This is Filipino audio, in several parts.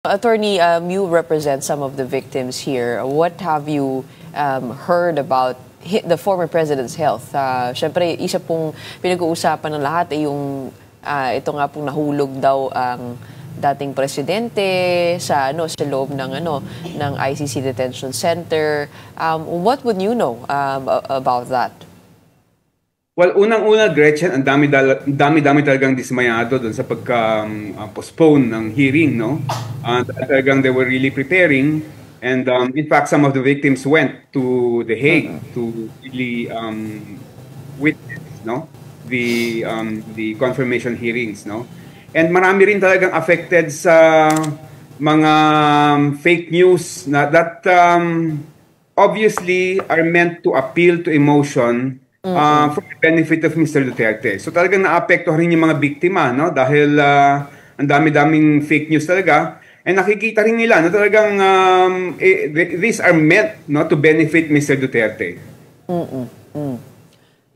Attorney, you represent some of the victims here. What have you heard about the former president's health? Siyempre, isa pong pinag-uusapan ng lahat ay yung ito nga pong nahulog daw ang dating presidente sa sa loob ng ICC detention center. What would you know about that? Well, unang-una, Gretchen, ang dami talagang dismayado doon sa pagka-postpone ng hearing, no? Talagang they were really preparing, and in fact, some of the victims went to The Hague to really witness, no? The confirmation hearings, no? And marami rin talagang affected sa mga fake news that obviously are meant to appeal to emotion for the benefit of Mr. Duterte. So talagang naapektuhan rin yung mga biktima, no? Dahil ang dami-daming fake news talaga. And nakikita rin nila na talagang these are meant, no, to benefit Mr. Duterte.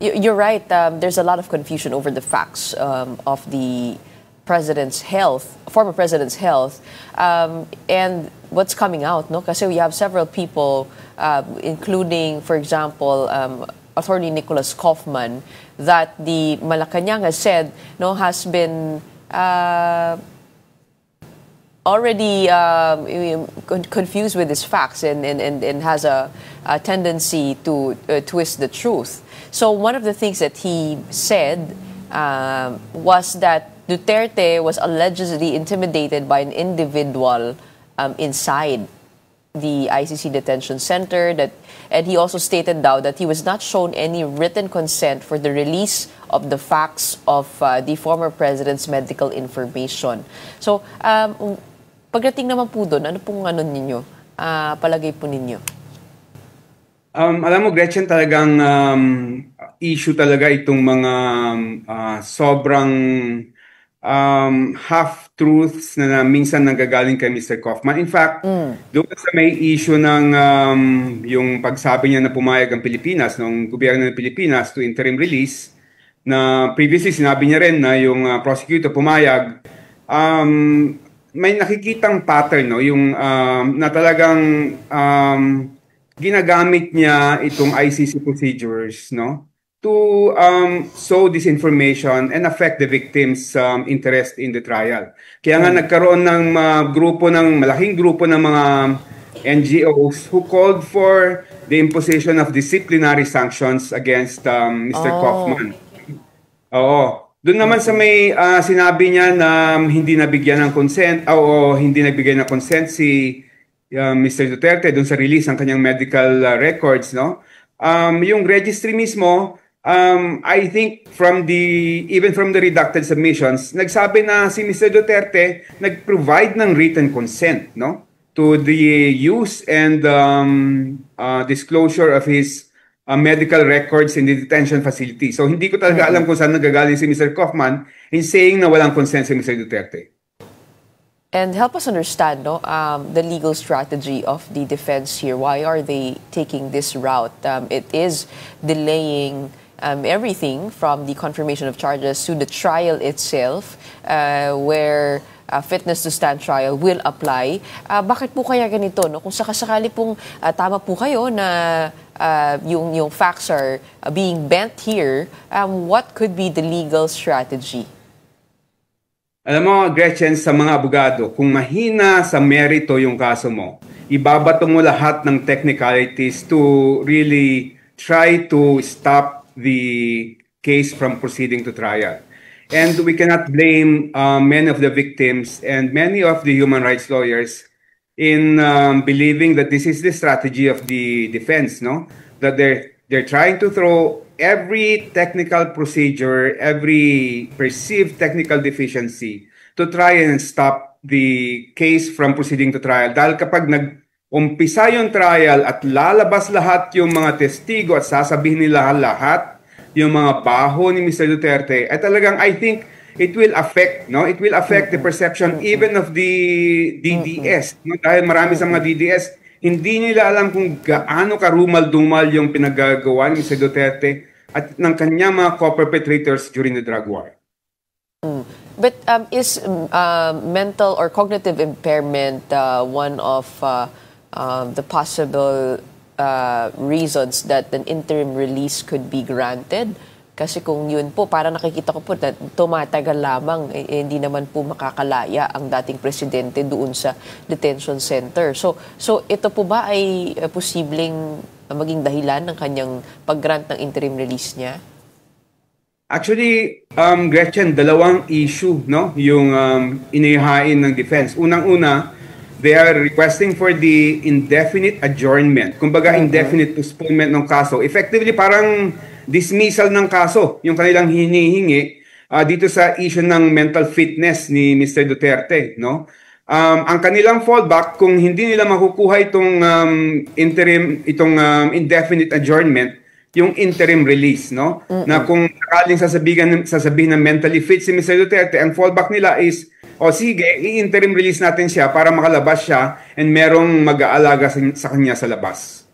You're right. There's a lot of confusion over the facts of the president's health, former president's health, and what's coming out, no? Kasi we have several people, including, for example, Attorney Nicholas Kaufman, that the Malacanang has said, no, has been already confused with his facts and has a tendency to twist the truth. So one of the things that he said was that Duterte was allegedly intimidated by an individual inside the ICC detention center, and he also stated now that he was not shown any written consent for the release of the facts of the former president's medical information. So, pagdating naman po doon, ano pong ninyo? Palagay po ninyo? Alam mo, Gretchen, talagang issue talaga itong mga sobrang half-truths na minsan nanggagaling kay Mr. Kaufman. In fact, doon sa may issue ng yung pagsabi niya na pumayag ang Pilipinas, ng gobyerno ng Pilipinas to interim release, na previously sinabi niya rin na yung prosecutor pumayag, may nakikitang pattern, no, yung na talagang ginagamit niya itong ICC procedures, no, to sow disinformation and affect the victims' interest in the trial. Kaya nga nagkaroon ng malaking grupo ng mga NGOs who called for the imposition of disciplinary sanctions against Mr. Kaufman. Oo. Doon naman sa may sinabi niya na hindi nabigyan ng consent o hindi nagbigay ng consent si Mr. Duterte doon sa release ng kanyang medical records, no? Yung registry mismo, I think even from the redacted submissions, nagsabi na si Mr. Duterte nag-provide ng written consent, no, to the use and disclosure of his medical records in the detention facility. So hindi ko talaga alam kung saan nagagaling si Mr. Kaufman in saying na walang consent si Mr. Duterte. And help us understand, no, the legal strategy of the defense here. Why are they taking this route? It is delaying everything from the confirmation of charges to the trial itself, where fitness to stand trial will apply. Bakit po kaya ganito? No? Kung sakasakali pong tama po kayo na yung facts are being bent here, what could be the legal strategy? Alam mo, Gretchen, sa mga abogado, kung mahina sa merito yung kaso mo, ibabato mo lahat ng technicalities to really try to stop the case from proceeding to trial. And we cannot blame many of the victims and many of the human rights lawyers in believing that this is the strategy of the defense, no? That they're trying to throw every technical procedure, every perceived technical deficiency to try and stop the case from proceeding to trial. Dahil kapag umpisa yung trial at lalabas lahat yung mga testigo at sasabihin nila lahat yung mga baho ni Mr. Duterte, ay talagang I think it will affect, no? It will affect the perception even of the DDS. No? Dahil marami sa mga DDS, hindi nila alam kung gaano karumal-dumal yung pinagagawa ni Mr. Duterte at ng kanyang mga co-perpetrators during the drug war. But is mental or cognitive impairment one of the possible reasons that an interim release could be granted? Kasi kung yun po, para nakikita ko po na tumatagal lamang, hindi naman po makakalaya ang dating presidente doon sa detention center. So ito po ba ay posibleng maging dahilan ng kanyang pag-grant ng interim release niya? Actually, Gretchen, dalawang issue, no? Yung inihain ng defense. Unang-una, they are requesting for the indefinite adjournment. Kumbaga, indefinite postponement ng kaso. Effectively, parang dismissal ng kaso, yung kanilang hinihingi dito sa issue ng mental fitness ni Mr. Duterte, no? Ang kanilang fallback, kung hindi nila makukuha itong indefinite adjournment, yung interim release, no? Na kung sakaling sasabihin na mentally fit si Mr. Duterte, ang fallback nila is, sige, i-interim release natin siya para makalabas siya and merong mag-aalaga sa kanya sa labas.